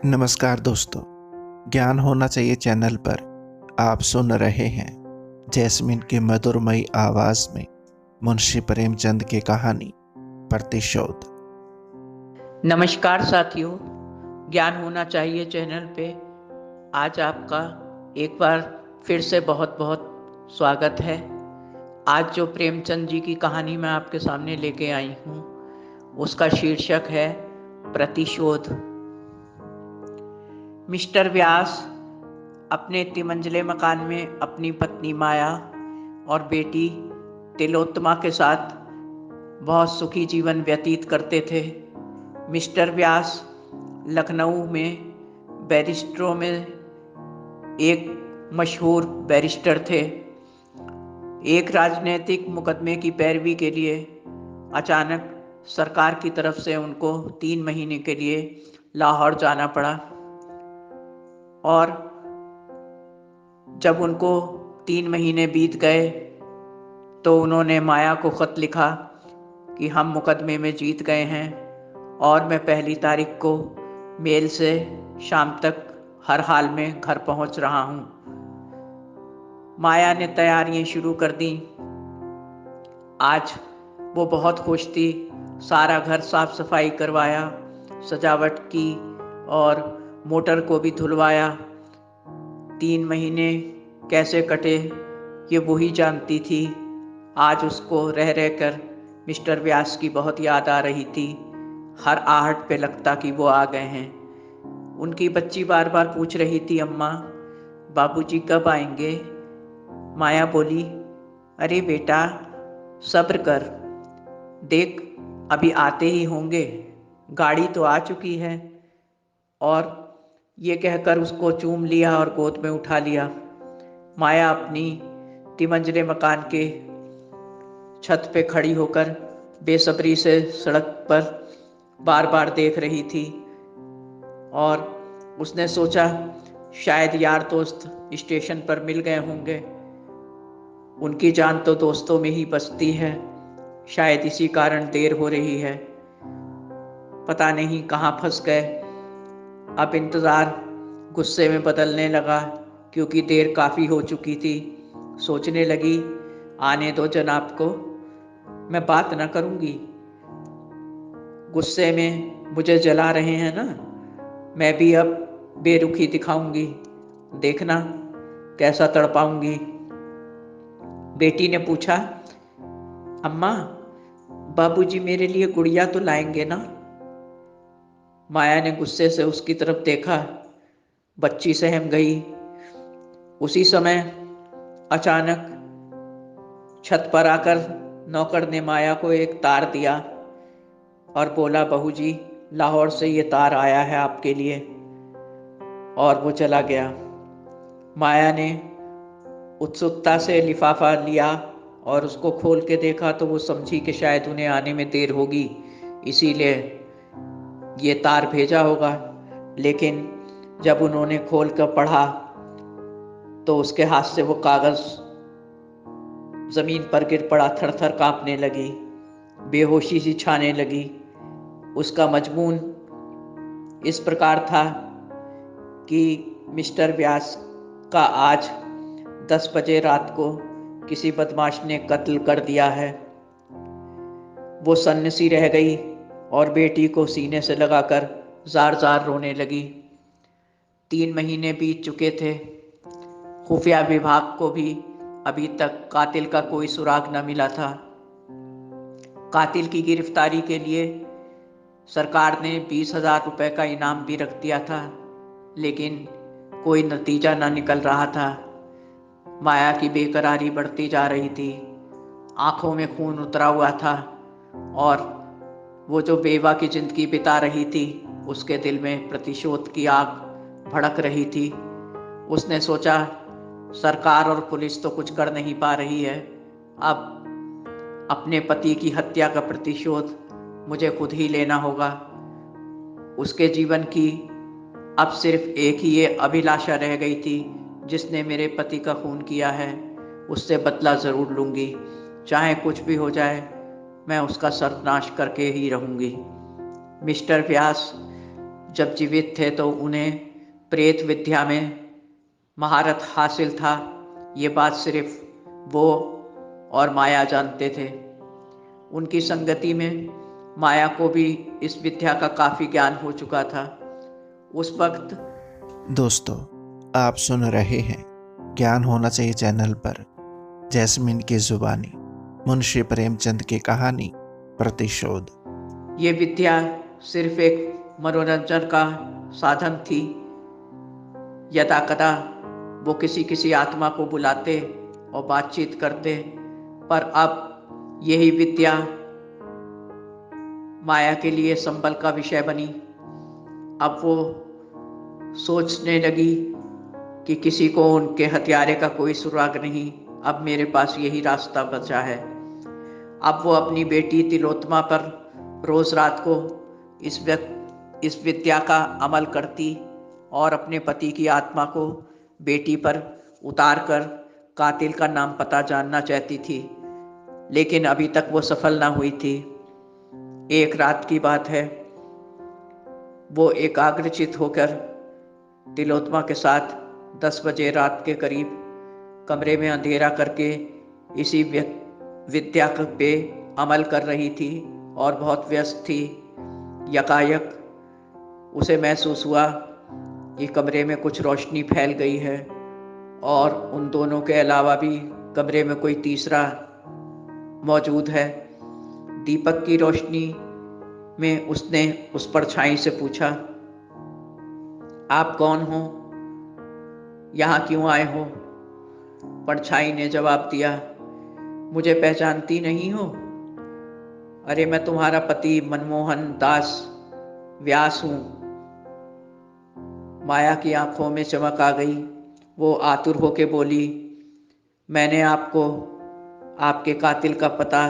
नमस्कार दोस्तों, ज्ञान होना चाहिए चैनल पर आप सुन रहे हैं जैस्मिन की मधुरमयी आवाज में मुंशी प्रेमचंद की कहानी प्रतिशोध। नमस्कार साथियों, ज्ञान होना चाहिए चैनल पे आज आपका एक बार फिर से बहुत बहुत स्वागत है। आज जो प्रेमचंद जी की कहानी मैं आपके सामने लेके आई हूँ उसका शीर्षक है प्रतिशोध। मिस्टर व्यास अपने तिमंजले मकान में अपनी पत्नी माया और बेटी तिलोत्तमा के साथ बहुत सुखी जीवन व्यतीत करते थे। मिस्टर व्यास लखनऊ में बैरिस्टरों में एक मशहूर बैरिस्टर थे। एक राजनीतिक मुकदमे की पैरवी के लिए अचानक सरकार की तरफ से उनको 3 महीने के लिए लाहौर जाना पड़ा और जब उनको 3 महीने बीत गए तो उन्होंने माया को खत लिखा कि हम मुकदमे में जीत गए हैं और मैं 1 तारीख को मेल से शाम तक हर हाल में घर पहुंच रहा हूं। माया ने तैयारियां शुरू कर दी। आज वो बहुत खुश थी। सारा घर साफ सफाई करवाया, सजावट की और मोटर को भी धुलवाया। 3 महीने कैसे कटे ये वो ही जानती थी। आज उसको रह रहकर मिस्टर व्यास की बहुत याद आ रही थी। हर आहट पे लगता कि वो आ गए हैं। उनकी बच्ची बार बार पूछ रही थी, अम्मा बाबूजी कब आएंगे? माया बोली, अरे बेटा सब्र कर, देख अभी आते ही होंगे, गाड़ी तो आ चुकी है। और ये कहकर उसको चूम लिया और गोद में उठा लिया। माया अपनी तिमंजले मकान के छत पे खड़ी होकर बेसब्री से सड़क पर बार बार देख रही थी और उसने सोचा शायद यार दोस्त स्टेशन पर मिल गए होंगे। उनकी जान तो दोस्तों में ही बसती है, शायद इसी कारण देर हो रही है। पता नहीं कहाँ फंस गए। अब इंतज़ार गुस्से में बदलने लगा क्योंकि देर काफ़ी हो चुकी थी। सोचने लगी, आने दो जनाब को, मैं बात ना करूँगी। गुस्से में मुझे जला रहे हैं ना, मैं भी अब बेरुखी दिखाऊंगी, देखना कैसा तड़पाऊंगी। बेटी ने पूछा, अम्मा बाबूजी मेरे लिए गुड़िया तो लाएंगे ना? माया ने गुस्से से उसकी तरफ देखा। बच्ची सहम गई। उसी समय अचानक छत पर आकर नौकर ने माया को एक तार दिया और बोला, बहू जी लाहौर से ये तार आया है आपके लिए। और वो चला गया। माया ने उत्सुकता से लिफाफा लिया और उसको खोल के देखा तो वो समझी कि शायद उन्हें आने में देर होगी, इसीलिए ये तार भेजा होगा। लेकिन जब उन्होंने खोल कर पढ़ा तो उसके हाथ से वो कागज जमीन पर गिर पड़ा। थर थर कांपने लगी, बेहोशी सी छाने लगी। उसका मजमून इस प्रकार था कि मिस्टर व्यास का आज 10 बजे रात को किसी बदमाश ने कत्ल कर दिया है। वो सन्न सी रह गई और बेटी को सीने से लगाकर जार जार रोने लगी। 3 महीने बीत चुके थे। खुफिया विभाग को भी अभी तक कातिल का कोई सुराग न मिला था। कातिल की गिरफ्तारी के लिए सरकार ने 20,000 रुपए का इनाम भी रख दिया था, लेकिन कोई नतीजा न निकल रहा था। माया की बेकरारी बढ़ती जा रही थी, आंखों में खून उतरा हुआ था और वो जो बेवा की जिंदगी बिता रही थी उसके दिल में प्रतिशोध की आग भड़क रही थी। उसने सोचा सरकार और पुलिस तो कुछ कर नहीं पा रही है, अब अपने पति की हत्या का प्रतिशोध मुझे खुद ही लेना होगा। उसके जीवन की अब सिर्फ एक ही ये अभिलाषा रह गई थी, जिसने मेरे पति का खून किया है उससे बदला जरूर लूंगी, चाहे कुछ भी हो जाए मैं उसका सर्वनाश करके ही रहूंगी। मिस्टर व्यास जब जीवित थे तो उन्हें प्रेत विद्या में महारत हासिल था। ये बात सिर्फ वो और माया जानते थे। उनकी संगति में माया को भी इस विद्या का काफ़ी ज्ञान हो चुका था। उस वक्त दोस्तों, आप सुन रहे हैं ज्ञान होना चाहिए चैनल पर जैस्मिन की जुबानी मुंशी प्रेमचंद की कहानी प्रतिशोध। ये विद्या सिर्फ एक मनोरंजन का साधन थी। यदा कदा वो किसी आत्मा को बुलाते और बातचीत करते, पर अब यही विद्या माया के लिए संबल का विषय बनी। अब वो सोचने लगी कि किसी को उनके हत्यारे का कोई सुराग नहीं, अब मेरे पास यही रास्ता बचा है। अब वो अपनी बेटी तिलोत्तमा पर रोज रात को इस विद्या का अमल करती और अपने पति की आत्मा को बेटी पर उतार कर कातिल का नाम पता जानना चाहती थी, लेकिन अभी तक वो सफल ना हुई थी। एक रात की बात है, वो एकाग्रचित होकर तिलोत्तमा के साथ 10 बजे रात के करीब कमरे में अंधेरा करके इसी विद्या पे अमल कर रही थी और बहुत व्यस्त थी। यकायक उसे महसूस हुआ कि कमरे में कुछ रोशनी फैल गई है और उन दोनों के अलावा भी कमरे में कोई तीसरा मौजूद है। दीपक की रोशनी में उसने उस परछाई से पूछा, आप कौन हो? यहाँ क्यों आए हो? परछाई ने जवाब दिया, मुझे पहचानती नहीं हो? अरे मैं तुम्हारा पति मनमोहन दास व्यास हूँ। माया की आंखों में चमक आ गई। वो आतुर होके बोली, मैंने आपको आपके कातिल का पता,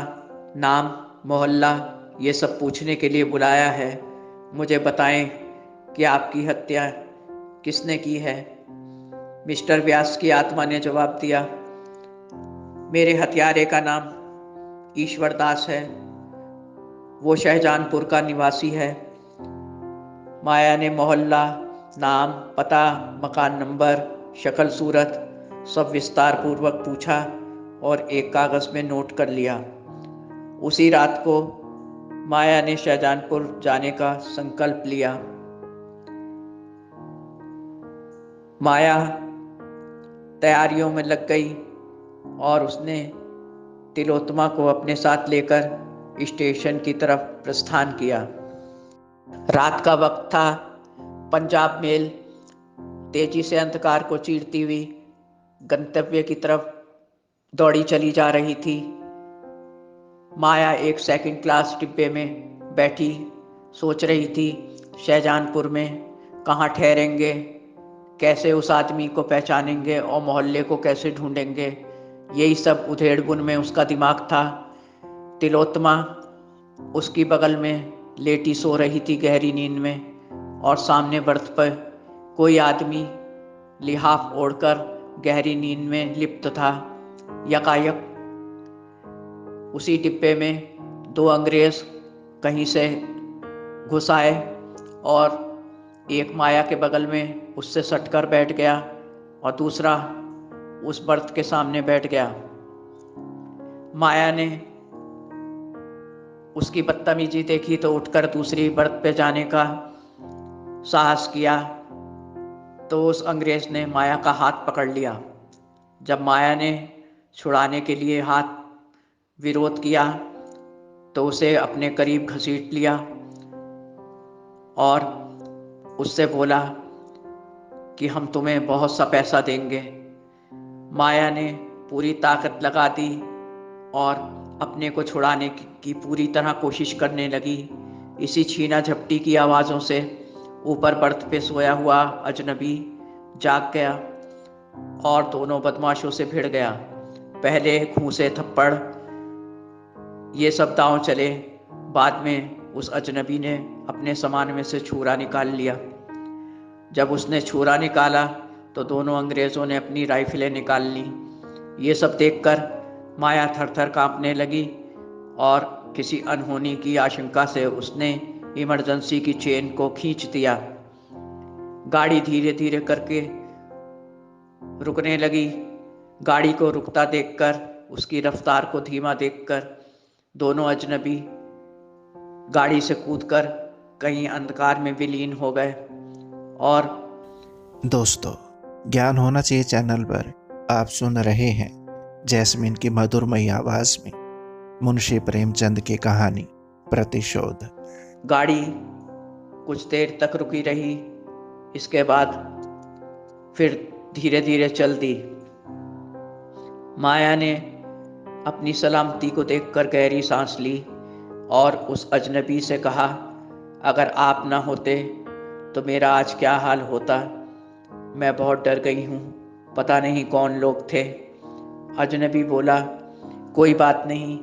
नाम, मोहल्ला ये सब पूछने के लिए बुलाया है। मुझे बताएं कि आपकी हत्या किसने की है? मिस्टर व्यास की आत्मा ने जवाब दिया, मेरे हत्यारे का नाम ईश्वर दास है। वो शाहजहानपुर का निवासी है। माया ने मोहल्ला, नाम, पता, मकान नंबर, शक्ल सूरत सब विस्तार पूर्वक पूछा और एक कागज में नोट कर लिया। उसी रात को माया ने शाहजहानपुर जाने का संकल्प लिया। माया तैयारियों में लग गई और उसने तिलोत्तमा को अपने साथ लेकर स्टेशन की तरफ प्रस्थान किया। रात का वक्त था। पंजाब मेल तेजी से अंधकार को चीरती हुई गंतव्य की तरफ दौड़ी चली जा रही थी। माया एक सेकंड क्लास डिब्बे में बैठी सोच रही थी, शाहजहानपुर में कहाँ ठहरेंगे, कैसे उस आदमी को पहचानेंगे और मोहल्ले को कैसे ढूंढेंगे। यही सब उधेड़बुन में उसका दिमाग था। तिलोत्तमा उसकी बगल में लेटी सो रही थी गहरी नींद में, और सामने बर्थ पर कोई आदमी लिहाफ ओढ़कर गहरी नींद में लिप्त था। यकायक उसी डिब्बे में 2 अंग्रेज कहीं से घुस आए और एक माया के बगल में उससे सटकर बैठ गया और दूसरा उस बर्थ के सामने बैठ गया। माया ने उसकी बदतमीजी देखी तो उठकर दूसरी बर्थ पे जाने का साहस किया, तो उस अंग्रेज ने माया का हाथ पकड़ लिया। जब माया ने छुड़ाने के लिए हाथ विरोध किया तो उसे अपने करीब घसीट लिया और उससे बोला कि हम तुम्हें बहुत सा पैसा देंगे। माया ने पूरी ताकत लगा दी और अपने को छुड़ाने की पूरी तरह कोशिश करने लगी। इसी छीना झपटी की आवाज़ों से ऊपर बर्थ पे सोया हुआ अजनबी जाग गया और दोनों बदमाशों से भिड़ गया। पहले घूंसे, थप्पड़ ये सब दांव चले। बाद में उस अजनबी ने अपने सामान में से छुरा निकाल लिया। जब उसने छुरा निकाला तो दोनों अंग्रेज़ों ने अपनी राइफलें निकाल ली। ये सब देखकर माया थर-थर कांपने लगी और किसी अनहोनी की आशंका से उसने इमरजेंसी की चेन को खींच दिया। गाड़ी धीरे धीरे करके रुकने लगी। गाड़ी को रुकता देखकर, उसकी रफ्तार को धीमा देखकर दोनों अजनबी गाड़ी से कूदकर कहीं अंधकार में विलीन हो गए। और दोस्तों, ज्ञान होना चाहिए चैनल पर आप सुन रहे हैं जैस्मिन की मधुरमयी आवाज में मुंशी प्रेमचंद की कहानी प्रतिशोध। गाड़ी कुछ देर तक रुकी रही, इसके बाद फिर धीरे धीरे चल दी। माया ने अपनी सलामती को देखकर गहरी सांस ली और उस अजनबी से कहा, अगर आप ना होते तो मेरा आज क्या हाल होता। मैं बहुत डर गई हूँ, पता नहीं कौन लोग थे। अजनबी बोला, कोई बात नहीं,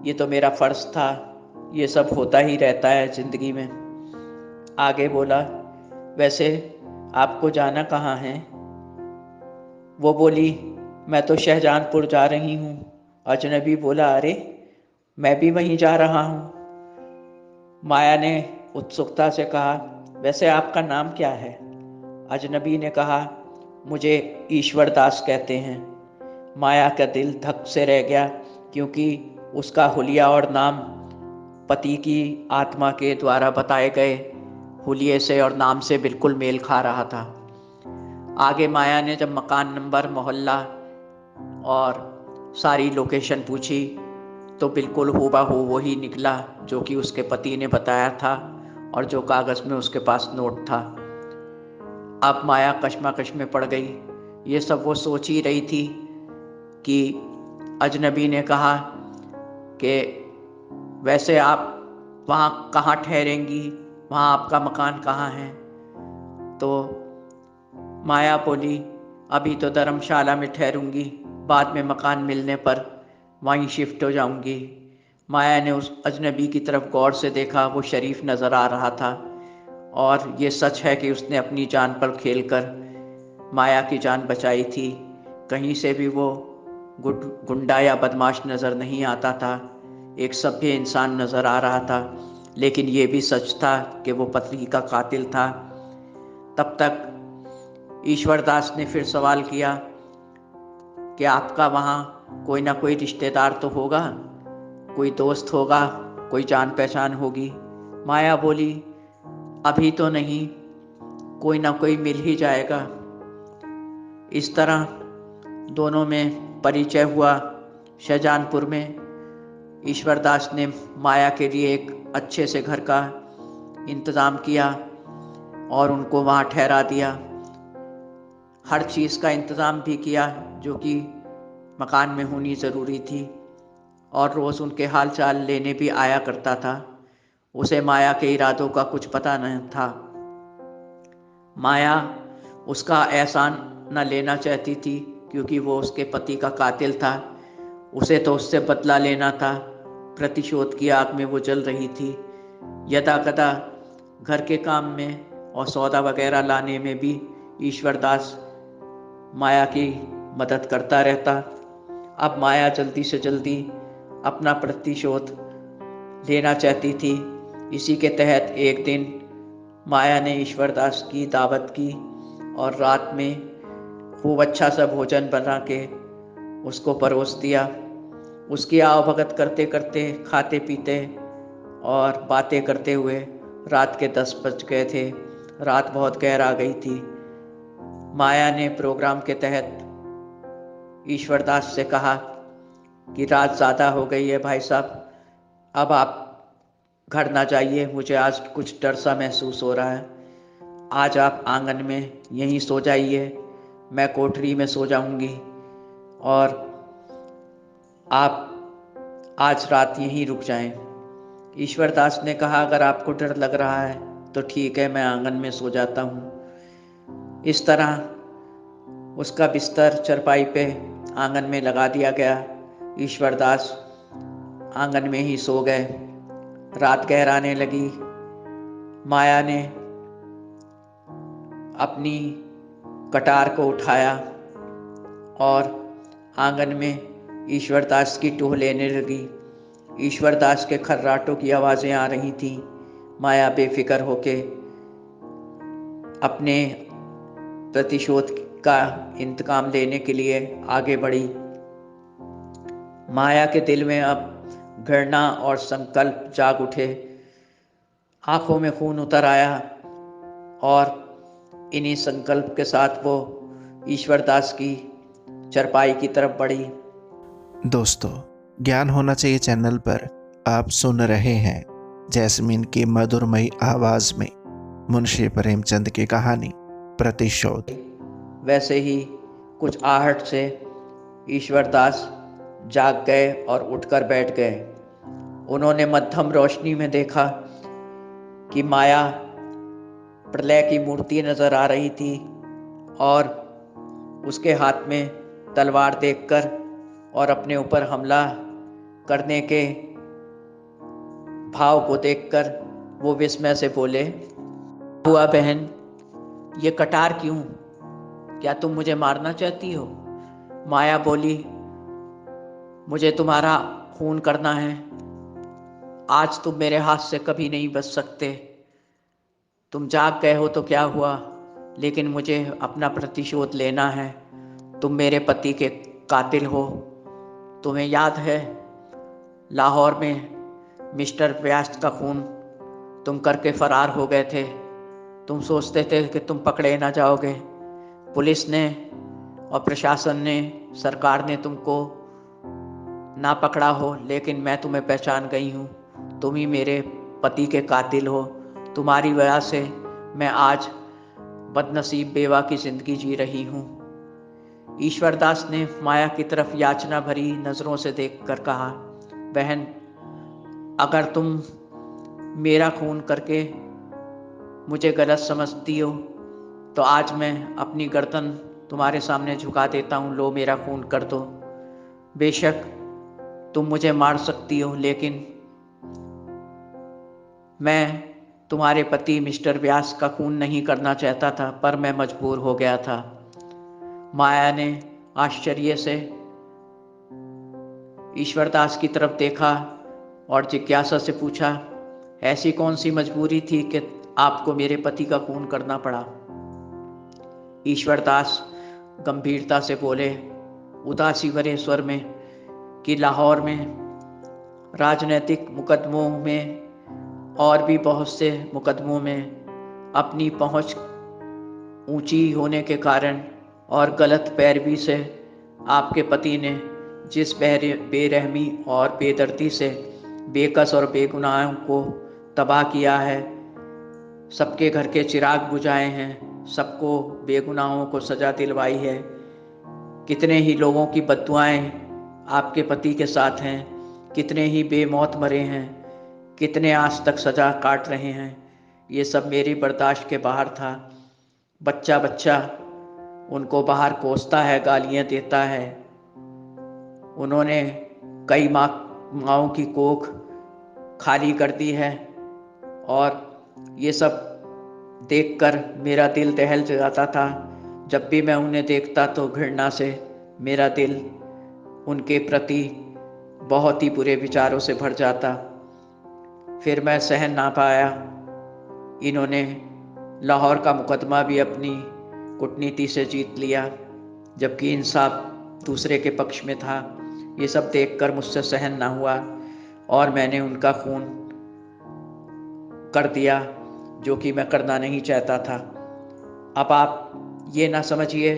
ये तो मेरा फर्ज था, ये सब होता ही रहता है जिंदगी में। आगे बोला, वैसे आपको जाना कहाँ है? वो बोली, मैं तो शाहजहानपुर जा रही हूँ। अजनबी बोला, अरे मैं भी वहीं जा रहा हूँ। माया ने उत्सुकता से कहा, वैसे आपका नाम क्या है? अजनबी ने कहा, मुझे ईश्वर दास कहते हैं। माया का दिल धक से रह गया, क्योंकि उसका हुलिया और नाम पति की आत्मा के द्वारा बताए गए हुलिये से और नाम से बिल्कुल मेल खा रहा था। आगे माया ने जब मकान नंबर, मोहल्ला और सारी लोकेशन पूछी तो बिल्कुल हूबहू वही निकला जो कि उसके पति ने बताया था और जो कागज़ में उसके पास नोट था। अब माया कश्मकश में पड़ गई। ये सब वो सोच ही रही थी कि अजनबी ने कहा कि वैसे आप वहाँ कहाँ ठहरेंगी, वहाँ आपका मकान कहाँ है? तो माया बोली, अभी तो धर्मशाला में ठहरूंगी, बाद में मकान मिलने पर वहीं शिफ्ट हो जाऊंगी। माया ने उस अजनबी की तरफ गौर से देखा। वो शरीफ नज़र आ रहा था और ये सच है कि उसने अपनी जान पर खेलकर माया की जान बचाई थी। कहीं से भी वो गुंडा या बदमाश नज़र नहीं आता था, एक सभ्य इंसान नज़र आ रहा था। लेकिन ये भी सच था कि वो पत्नी का कातिल था। तब तक ईश्वर दास ने फिर सवाल किया कि आपका वहाँ कोई ना कोई रिश्तेदार तो होगा, कोई दोस्त होगा, कोई जान पहचान होगी। माया बोली, अभी तो नहीं, कोई ना कोई मिल ही जाएगा। इस तरह दोनों में परिचय हुआ शाहजहानपुर में। ईश्वर दास ने माया के लिए एक अच्छे से घर का इंतज़ाम किया और उनको वहाँ ठहरा दिया। हर चीज़ का इंतज़ाम भी किया जो कि मकान में होनी ज़रूरी थी, और रोज़ उनके हाल चाल लेने भी आया करता था। उसे माया के इरादों का कुछ पता नहीं था। माया उसका एहसान न लेना चाहती थी, क्योंकि वो उसके पति का कातिल था। उसे तो उससे बदला लेना था। प्रतिशोध की आग में वो जल रही थी। यदा कदा घर के काम में और सौदा वगैरह लाने में भी ईश्वर दास माया की मदद करता रहता। अब माया जल्दी से जल्दी अपना प्रतिशोध लेना चाहती थी। इसी के तहत एक दिन माया ने ईश्वर दास की दावत की और रात में खूब अच्छा सा भोजन बना के उसको परोस दिया। उसकी आवभगत करते करते, खाते पीते और बातें करते हुए रात के 10 बज गए थे। रात बहुत गहरा गई थी। माया ने प्रोग्राम के तहत ईश्वर दास से कहा कि रात ज़्यादा हो गई है भाई साहब, अब आप घर ना जाइए, मुझे आज कुछ डर सा महसूस हो रहा है। आज आप आंगन में यहीं सो जाइए, मैं कोठरी में सो जाऊंगी और आप आज रात यहीं रुक जाएं। ईश्वर दास ने कहा, अगर आपको डर लग रहा है तो ठीक है, मैं आंगन में सो जाता हूँ। इस तरह उसका बिस्तर चरपाई पे आंगन में लगा दिया गया। ईश्वर दास आंगन में ही सो गए। रात गहराने लगी। माया ने अपनी कटार को उठाया और आंगन में ईश्वर दास की टूह लेने लगी। ईश्वर दास के खर्राटों की आवाज़ें आ रही थीं। माया बेफिक्र होके अपने प्रतिशोध का इंतकाम लेने के लिए आगे बढ़ी। माया के दिल में अब घृणा और संकल्प जाग उठे। आंखों में खून उतर आया और इन्हीं संकल्प के साथ वो ईश्वरदास की चरपाई की तरफ बढ़ी। दोस्तों, ज्ञान होना चाहिए चैनल पर आप सुन रहे हैं जैस्मिन की मधुरमयी आवाज में मुंशी प्रेमचंद की कहानी प्रतिशोध। वैसे ही कुछ आहट से ईश्वरदास जाग गए और उठकर बैठ गए। उन्होंने मध्यम रोशनी में देखा कि माया प्रलय की मूर्ति नजर आ रही थी और उसके हाथ में तलवार देखकर और अपने ऊपर हमला करने के भाव को देखकर वो विस्मय से बोले, हुआ बहन, ये कटार क्यों? क्या तुम मुझे मारना चाहती हो? माया बोली, मुझे तुम्हारा खून करना है। आज तुम मेरे हाथ से कभी नहीं बच सकते। तुम जाग गए हो तो क्या हुआ, लेकिन मुझे अपना प्रतिशोध लेना है। तुम मेरे पति के कातिल हो। तुम्हें याद है लाहौर में मिस्टर व्यास का खून तुम करके फरार हो गए थे। तुम सोचते थे कि तुम पकड़े ना जाओगे। पुलिस ने और प्रशासन ने, सरकार ने तुमको ना पकड़ा हो, लेकिन मैं तुम्हें पहचान गई हूँ। तुम ही मेरे पति के कातिल हो। तुम्हारी वजह से मैं आज बदनसीब बेवा की जिंदगी जी रही हूँ। ईश्वरदास ने माया की तरफ याचना भरी नजरों से देखकर कहा, बहन, अगर तुम मेरा खून करके मुझे गलत समझती हो तो आज मैं अपनी गर्दन तुम्हारे सामने झुका देता हूँ। लो, मेरा खून कर दो। बेशक तुम मुझे मार सकती हो, लेकिन मैं तुम्हारे पति मिस्टर व्यास का खून नहीं करना चाहता था, पर मैं मजबूर हो गया था। माया ने आश्चर्य से ईश्वरदास की तरफ देखा और जिज्ञासा से पूछा, ऐसी कौन सी मजबूरी थी कि आपको मेरे पति का खून करना पड़ा? ईश्वरदास गंभीरता से बोले, उदासी भरे स्वर में, कि लाहौर में राजनीतिक मुकदमों में और भी बहुत से मुकदमों में अपनी पहुंच ऊंची होने के कारण और गलत पैरवी से आपके पति ने जिस बेरहमी और बेदर्दी से बेकस और बेगुनाहों को तबाह किया है, सबके घर के चिराग बुझाए हैं, सबको बेगुनाहों को सजा दिलवाई है। कितने ही लोगों की बद्दुआएं आपके पति के साथ हैं, कितने ही बेमौत मरे हैं, कितने आज तक सजा काट रहे हैं। ये सब मेरी बर्दाश्त के बाहर था। बच्चा बच्चा उनको बाहर कोसता है, गालियां देता है। उन्होंने कई माँओं की कोख खाली कर दी है और ये सब देखकर मेरा दिल दहल जाता था। जब भी मैं उन्हें देखता तो घृणा से मेरा दिल उनके प्रति बहुत ही बुरे विचारों से भर जाता। फिर मैं सहन ना पाया। इन्होंने लाहौर का मुकदमा भी अपनी कूटनीति से जीत लिया, जबकि इंसाफ दूसरे के पक्ष में था। ये सब देखकर मुझसे सहन ना हुआ और मैंने उनका खून कर दिया, जो कि मैं करना नहीं चाहता था। अब आप ये ना समझिए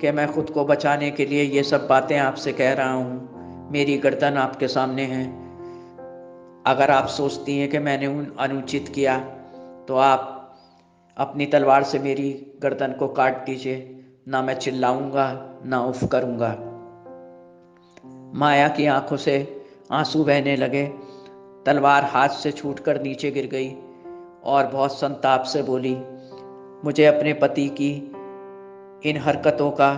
कि मैं खुद को बचाने के लिए ये सब बातें आपसे कह रहा हूँ। मेरी गर्दन आपके सामने है। अगर आप सोचती हैं कि मैंने अनुचित किया तो आप अपनी तलवार से मेरी गर्दन को काट दीजिए। ना मैं चिल्लाऊंगा, ना उफ करूंगा। माया की आंखों से आंसू बहने लगे। तलवार हाथ से छूटकर नीचे गिर गई और बहुत संताप से बोली, मुझे अपने पति की इन हरकतों का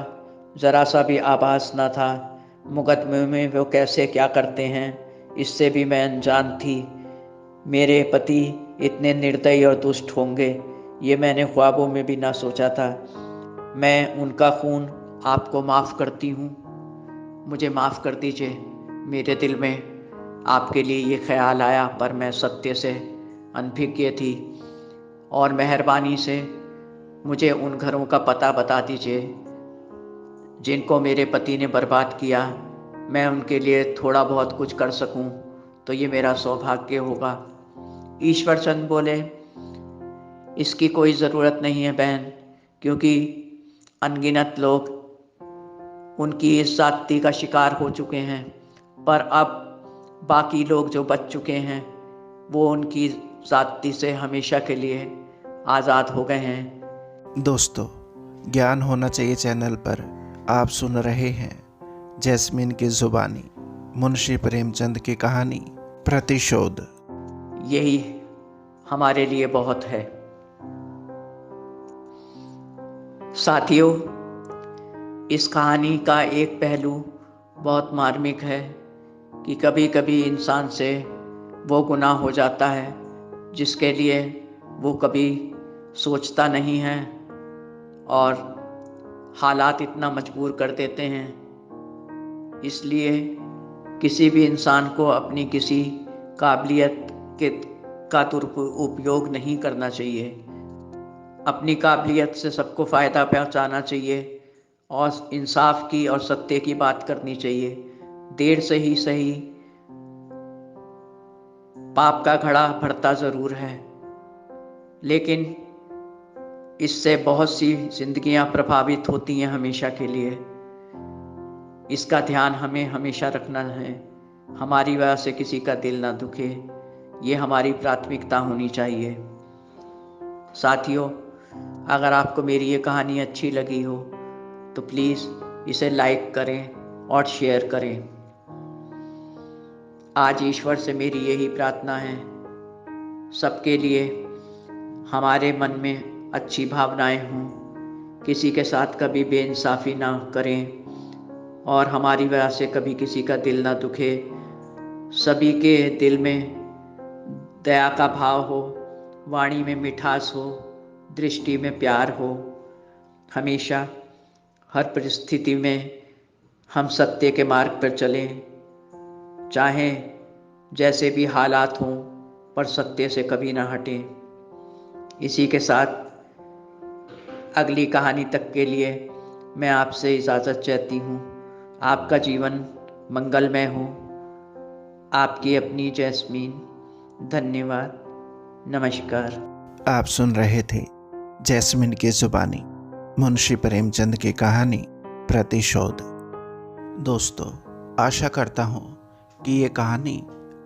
जरा सा भी आभास न था। मुकदमे में वो कैसे क्या करते हैं, इससे भी मैं अनजान थी। मेरे पति इतने निर्दयी और दुष्ट होंगे, ये मैंने ख्वाबों में भी ना सोचा था। मैं उनका खून आपको माफ़ करती हूँ। मुझे माफ़ कर दीजिए। मेरे दिल में आपके लिए ये ख्याल आया, पर मैं सत्य से अनभिज्ञ थी और मेहरबानी से मुझे उन घरों का पता बता दीजिए जिनको मेरे पति ने बर्बाद किया। मैं उनके लिए थोड़ा बहुत कुछ कर सकूं तो ये मेरा सौभाग्य होगा। ईश्वर चंद बोले, इसकी कोई ज़रूरत नहीं है बहन, क्योंकि अनगिनत लोग उनकी इस जाति का शिकार हो चुके हैं। पर अब बाकी लोग जो बच चुके हैं वो उनकी जाति से हमेशा के लिए आज़ाद हो गए हैं। दोस्तों, ज्ञान होना चाहिए चैनल पर आप सुन रहे हैं जैस्मिन की जुबानी मुंशी प्रेमचंद की कहानी प्रतिशोध। यही हमारे लिए बहुत है। साथियों, इस कहानी का एक पहलू बहुत मार्मिक है कि कभी कभी इंसान से वो गुनाह हो जाता है जिसके लिए वो कभी सोचता नहीं है और हालात इतना मजबूर कर देते हैं। इसलिए किसी भी इंसान को अपनी किसी काबिलियत का दुरुपयोग नहीं करना चाहिए। अपनी काबिलियत से सबको फ़ायदा पहुंचाना चाहिए और इंसाफ की और सत्य की बात करनी चाहिए। देर से ही सही पाप का घड़ा भरता ज़रूर है, लेकिन इससे बहुत सी जिंदगियां प्रभावित होती हैं हमेशा के लिए। इसका ध्यान हमें हमेशा रखना है। हमारी वजह से किसी का दिल ना दुखे, ये हमारी प्राथमिकता होनी चाहिए। साथियों, अगर आपको मेरी ये कहानी अच्छी लगी हो तो प्लीज़ इसे लाइक करें और शेयर करें। आज ईश्वर से मेरी यही प्रार्थना है, सबके लिए हमारे मन में अच्छी भावनाएं हों, किसी के साथ कभी बेइंसाफ़ी ना करें और हमारी वजह से कभी किसी का दिल ना दुखे। सभी के दिल में दया का भाव हो, वाणी में मिठास हो, दृष्टि में प्यार हो। हमेशा हर परिस्थिति में हम सत्य के मार्ग पर चलें, चाहे जैसे भी हालात हों, पर सत्य से कभी ना हटें। इसी के साथ अगली कहानी तक के लिए मैं आपसे इजाज़त चाहती हूँ। आपका जीवन मंगलमय हो। आपकी अपनी जैस्मीन। धन्यवाद। नमस्कार। आप सुन रहे थे जैस्मिन की जुबानी मुंशी प्रेमचंद की कहानी प्रतिशोध। दोस्तों, आशा करता हूँ कि ये कहानी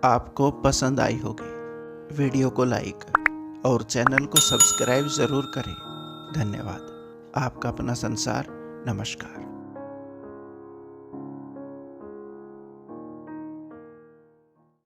आपको पसंद आई होगी। वीडियो को लाइक और चैनल को सब्सक्राइब ज़रूर करें। धन्यवाद। आपका अपना संसार। नमस्कार।